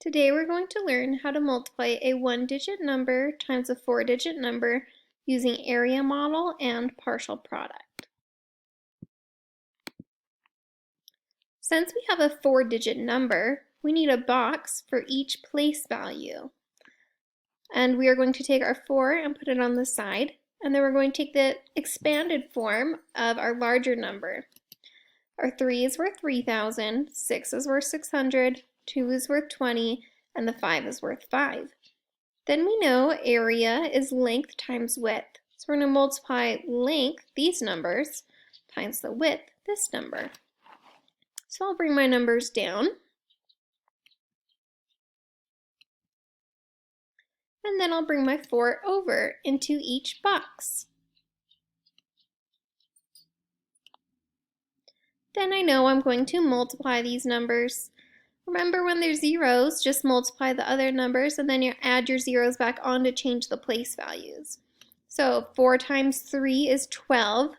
Today we're going to learn how to multiply a one-digit number times a four-digit number using area model and partial product. Since we have a four-digit number, we need a box for each place value. And we are going to take our 4 and put it on the side, and then we're going to take the expanded form of our larger number. Our 3 is worth 3,000, 6 is worth 600, 2 is worth 20, and the 5 is worth 5. Then we know area is length times width. So we're going to multiply length, these numbers, times the width, this number. So I'll bring my numbers down. And then I'll bring my 4 over into each box. Then I know I'm going to multiply these numbers. Remember, when there's zeros, just multiply the other numbers and then you add your zeros back on to change the place values. So 4 times 3 is 12,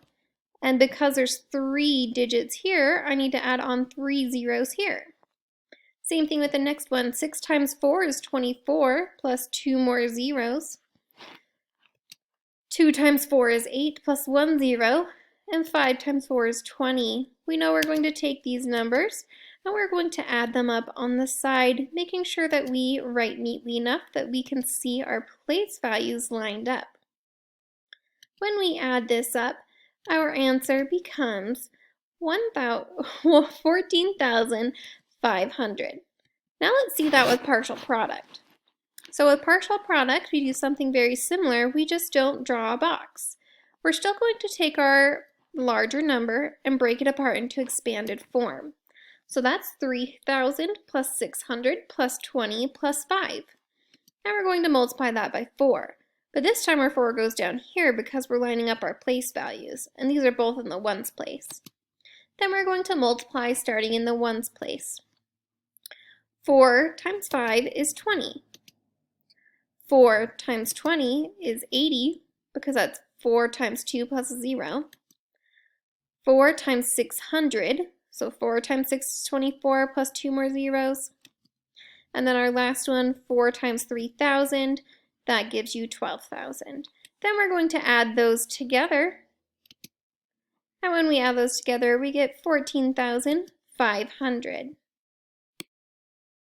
and because there's 3 digits here, I need to add on 3 zeros here. Same thing with the next one. 6 times 4 is 24 plus 2 more zeros. 2 times 4 is 8 plus 1 zero, and 5 times 4 is 20. We know we're going to take these numbers and we're going to add them up on the side, making sure that we write neatly enough that we can see our place values lined up. When we add this up, our answer becomes 14,500. Now let's see that with partial product. So with partial product, we do something very similar, we just don't draw a box. We're still going to take our larger number and break it apart into expanded form. So that's 3,000 plus 600 plus 20 plus 5. Now we're going to multiply that by 4. But this time our 4 goes down here because we're lining up our place values, and these are both in the ones place. Then we're going to multiply starting in the ones place. 4 times 5 is 20. 4 times 20 is 80, because that's 4 times 2 plus a 0. 4 times 600, so 4 times 6 is 24 plus 2 more zeros. And then our last one, 4 times 3,000, that gives you 12,000. Then we're going to add those together. And when we add those together, we get 14,500.